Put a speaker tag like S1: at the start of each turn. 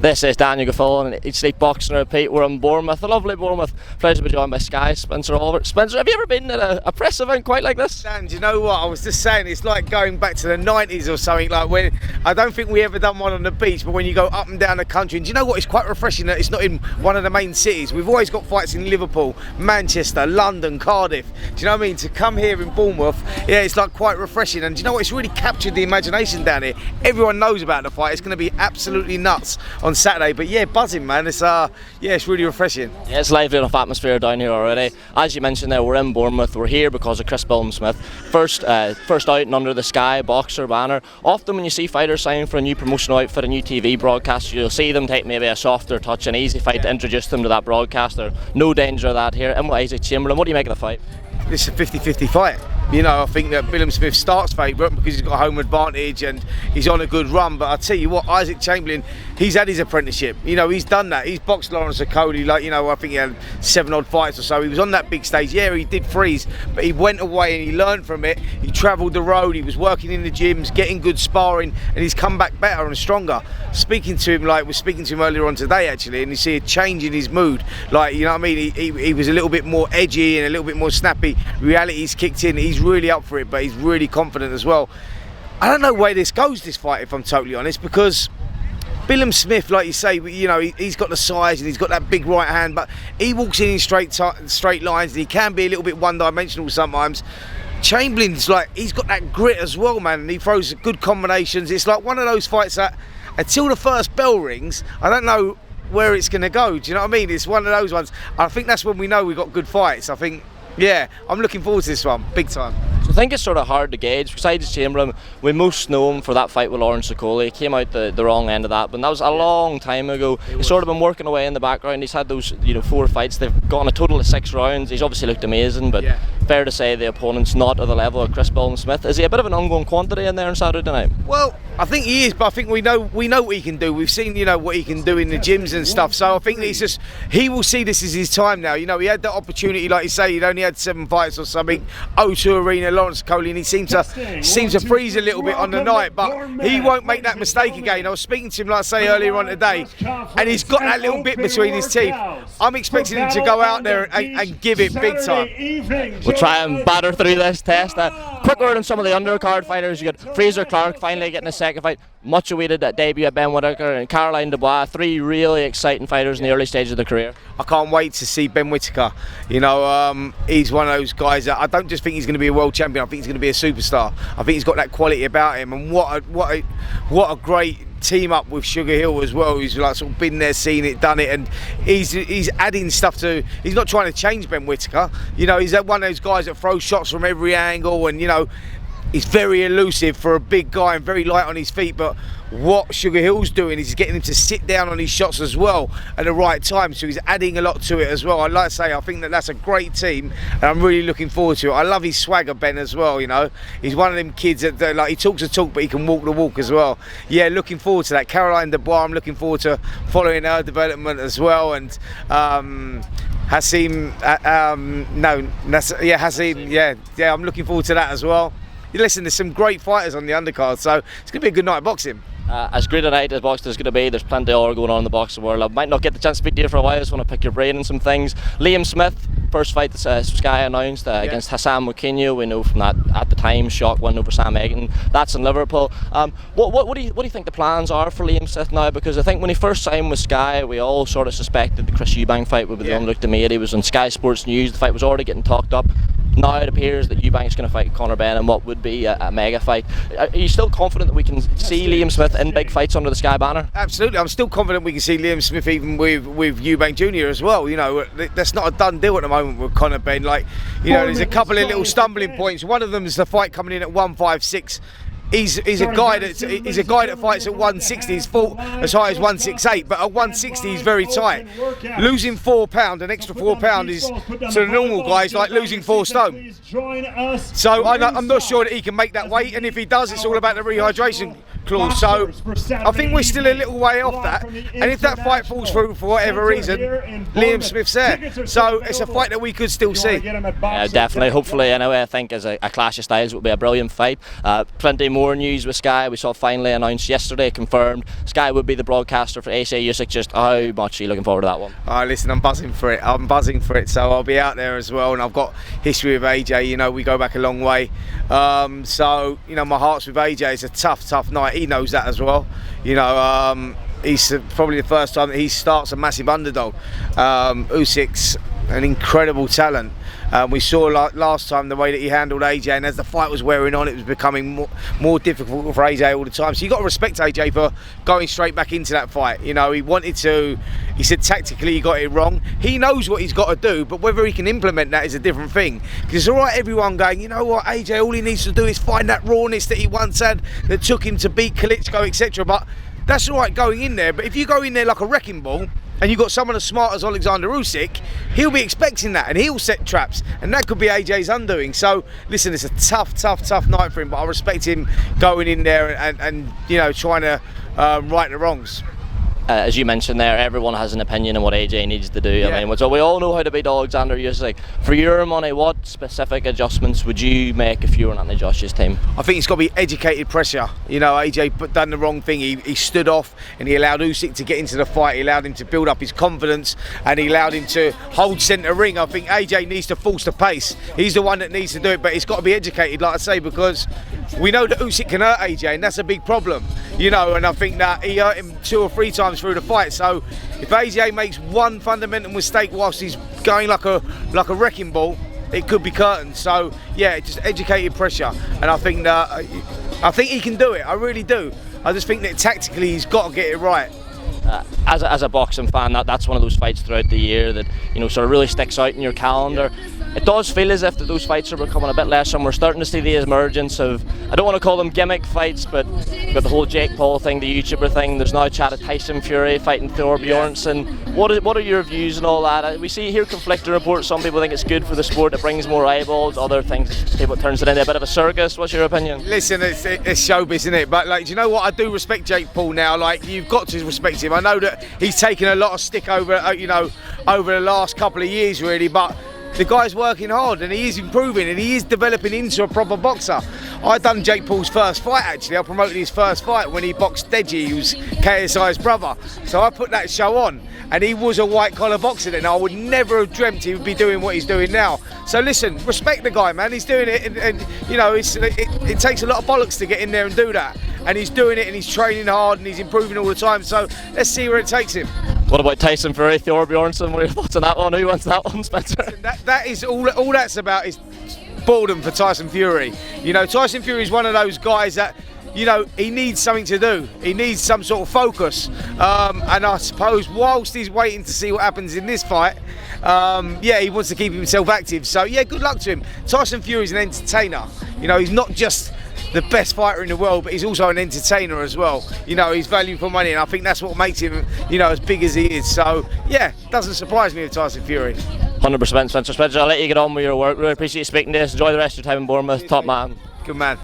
S1: This is Daniel Gaffon and Each Sleep Boxing Repeat. We're in Bournemouth, the lovely Bournemouth. Pleasure to be joined by Sky, Spencer Albert. Spencer, have you ever been at a press event quite like this?
S2: Dan, do you know what? I was just saying, it's like going back to the 90s or something. Like when I don't think we ever done one on the beach, but when you go up and down the country, and do you know what? It's quite refreshing that it's not in one of the main cities. We've always got fights in Liverpool, Manchester, London, Cardiff. Do you know what I mean? To come here in Bournemouth, yeah, it's like quite refreshing. And do you know what? It's really captured the imagination down here. Everyone knows about the fight. It's going to be absolutely nuts on Saturday. But yeah, buzzing, man. It's it's really refreshing.
S1: Yeah, it's lively enough atmosphere down here already. As you mentioned there, we're in Bournemouth. We're here because of Chris Smith. First outing under the Sky Boxer banner. Often when you see fighters signing for a new promotional outfit, a new TV broadcast, you'll see them take maybe a softer touch, an easy fight to introduce them to that broadcast. There's no danger of that here. And with Isaac Chamberlain, what do you make of the fight?
S2: It's a 50-50 fight. You know, I think that Bilham Smith starts favourite because he's got home advantage and he's on a good run. But I tell you what, Isaac Chamberlain, he's had his apprenticeship. You know, he's done that. He's boxed Lawrence Okoli, like, you know, I think he had 7 odd fights or so. He was on that big stage. Yeah, he did freeze, but he went away and he learned from it. He travelled the road. He was working in the gyms, getting good sparring, and he's come back better and stronger. Speaking to him earlier on today, actually, and you see a change in his mood. Like, you know what I mean? He was a little bit more edgy and a little bit more snappy. Reality's kicked in. He's really up for it, but he's really confident as well. I don't know where this goes, this fight, if I'm totally honest, because Bilham Smith, like you say, you know, he's got the size and he's got that big right hand, but he walks in straight lines and he can be a little bit one-dimensional sometimes. Chamberlain's like, he's got that grit as well, man, and he throws good combinations. It's like one of those fights that until the first bell rings, I don't know where it's going to go. Do you know what I mean? It's one of those ones. I think that's when we know we've got good fights. I think, yeah, I'm looking forward to this one, big time.
S1: So I think it's sort of hard to gauge. Besides Chamberlain, we most know him for that fight with Lawrence Okoli. He came out the wrong end of that, but that was a long time ago. He's sort of been working away in the background. He's had those, 4 fights. They've gone a total of 6 rounds. He's obviously looked amazing, but fair to say the opponent's not at the level of Chris Smith. Is he a bit of an ongoing quantity in there on Saturday night?
S2: Well, I think he is, but I think we know what he can do. We've seen, what he can do in the gyms and stuff. So I think that he will see this as his time now. You know, he had that opportunity, like you say, he'd only had 7 fights or something. O2 Arena, Lawrence Okoli, and he seems to freeze a little bit on the night, but he won't make that mistake again. I was speaking to him, like I say, earlier on today, and he's got that little bit between his teeth. I'm expecting him to go out there and give it big time.
S1: We'll try and batter through this test. Quicker than some of the undercard fighters. You got Fraser Clark finally getting a second fight. Much awaited that debut at Benn and Caroline Dubois. 3 really exciting fighters in the early stages of their career.
S2: I can't wait to see Benn Whittaker. You know, he's one of those guys that I don't just think he's going to be a world champion. I think he's going to be a superstar. I think he's got that quality about him, and what a great team up with Sugar Hill as well. He's like sort of been there, seen it, done it, and he's adding stuff to. He's not trying to change Benn Whittaker. You know, he's one of those guys that throws shots from every angle, and he's very elusive for a big guy and very light on his feet. But what Sugar Hill's doing is he's getting him to sit down on his shots as well at the right time. So he's adding a lot to it as well. I'd like to say I think that's a great team, and I'm really looking forward to it. I love his swagger, Benn, as well. He's one of them kids that like, he talks the talk, but he can walk the walk as well. Yeah, looking forward to that. Caroline Dubois, I'm looking forward to following her development as well. And Hassim, I'm looking forward to that as well. Listen, there's some great fighters on the undercard, so it's going to be a good night of boxing.
S1: As great a night as boxing is going to be, there's plenty more going on in the boxing world. I might not get the chance to speak to you for a while. I just want to pick your brain on some things. Liam Smith, first fight that Sky announced against Hassan Moutinho. We know from that at the time shock win over Sam Egan. That's in Liverpool. What do you think the plans are for Liam Smith now? Because I think when he first signed with Sky, we all sort of suspected the Chris Eubank fight would be the unlooked to made. He was on Sky Sports News. The fight was already getting talked up. Now it appears that Eubank's going to fight Conor Benn in what would be a mega fight. Are you still confident that we can see Liam Smith in big fights under the Sky banner?
S2: Absolutely, I'm still confident we can see Liam Smith even with Eubank Jr. as well. That's not a done deal at the moment with Conor Benn. There's a couple of little stumbling points. One of them is the fight coming in at 156. He's a guy that fights at 160. He's fought as high as 168, but at 160 he's very tight. Losing £4, an extra £4 is to the normal guys like losing 4 stone. So I'm not sure that he can make that weight, and if he does, it's all about the rehydration. clause. So I think we're still a little way off that. And if that fight falls through for whatever reason, Liam Smith's there. So it's a fight that we could still see.
S1: Yeah, definitely. Hopefully, anyway, I think as a clash of styles, it will be a brilliant fight. Plenty more news with Sky. We saw finally announced yesterday, confirmed. Sky would be the broadcaster for AJ Usyk. Just how much are you looking forward to that one?
S2: Listen, I'm buzzing for it. So I'll be out there as well, and I've got history with AJ. You know, we go back a long way. So you know, my heart's with AJ. It's a tough night. He knows that as well. You know, he's probably the first time that he starts a massive underdog. Usyk's an incredible talent. We saw last time the way that he handled AJ, and as the fight was wearing on, it was becoming more difficult for AJ all the time. So you got to respect AJ for going straight back into that fight. You know, he said tactically he got it wrong. He knows what he's got to do, but whether he can implement that is a different thing. Because it's all right, everyone going, you know what, AJ, all he needs to do is find that rawness that he once had that took him to beat Klitschko, etc. But that's all right going in there. But if you go in there like a wrecking ball, and you've got someone as smart as Alexander Usyk, he'll be expecting that, and he'll set traps, and that could be AJ's undoing. So, listen, it's a tough night for him, but I respect him going in there and you know, trying to right the wrongs.
S1: As you mentioned there, everyone has an opinion on what AJ needs to do.
S2: Yeah.
S1: I mean, so we all know how to beat Alexander Usyk. For your money, what specific adjustments would you make if you were on Josh's team?
S2: I think it's got to be educated pressure. You know, AJ done the wrong thing. He stood off and he allowed Usyk to get into the fight. He allowed him to build up his confidence and he allowed him to hold centre ring. I think AJ needs to force the pace. He's the one that needs to do it, but it's got to be educated, like I say, because we know that Usyk can hurt AJ, and that's a big problem. You know, and I think that he hurt him 2 or 3 times through the fight. So if AJ makes one fundamental mistake whilst he's going like a wrecking ball, it could be curtains. So yeah, just educated pressure, and I think he can do it. I really do. I just think that tactically he's got to get it right.
S1: As a boxing fan, that's one of those fights throughout the year that, you know, sort of really sticks out in your calendar. It does feel as if those fights are becoming a bit less, and we're starting to see the emergence of, I don't want to call them gimmick fights, but the whole Jake Paul thing, the YouTuber thing. There's now chat of Tyson Fury fighting Thor Bjornsson. What are your views and all that? We hear conflicting reports. Some people think it's good for the sport, it brings more eyeballs. Other things, people turns it into a bit of a circus. What's your opinion?
S2: Listen, it's showbiz, isn't it? But like, do you know what? I do respect Jake Paul now. Like, you've got to respect him. I know that he's taken a lot of stick over, you know, over the last couple of years, really, but the guy's working hard and he is improving and he is developing into a proper boxer. I done Jake Paul's first fight, actually. I promoted his first fight when he boxed Deji, who's KSI's brother. So I put that show on, and he was a white collar boxer then. I would never have dreamt he would be doing what he's doing now. So listen, respect the guy, man. He's doing it, and you know, it takes a lot of bollocks to get in there and do that. And he's doing it, and he's training hard, and he's improving all the time. So let's see where it takes him.
S1: What about Tyson Fury, Thor Bjornsson? What are your thoughts on that one? Who wants that one, Spencer?
S2: That is all that's about is boredom for Tyson Fury. You know, Tyson Fury is one of those guys that, you know, he needs something to do. He needs some sort of focus. And I suppose whilst he's waiting to see what happens in this fight, yeah, he wants to keep himself active. So yeah, good luck to him. Tyson Fury is an entertainer. You know, he's not just the best fighter in the world, but he's also an entertainer as well. You know, he's value for money, and I think that's what makes him, you know, as big as he is. So yeah, doesn't surprise me with Tyson Fury.
S1: 100%, Spencer. I'll let you get on with your work. Really appreciate you speaking to us. Enjoy the rest of your time in Bournemouth. Top man.
S2: Good man.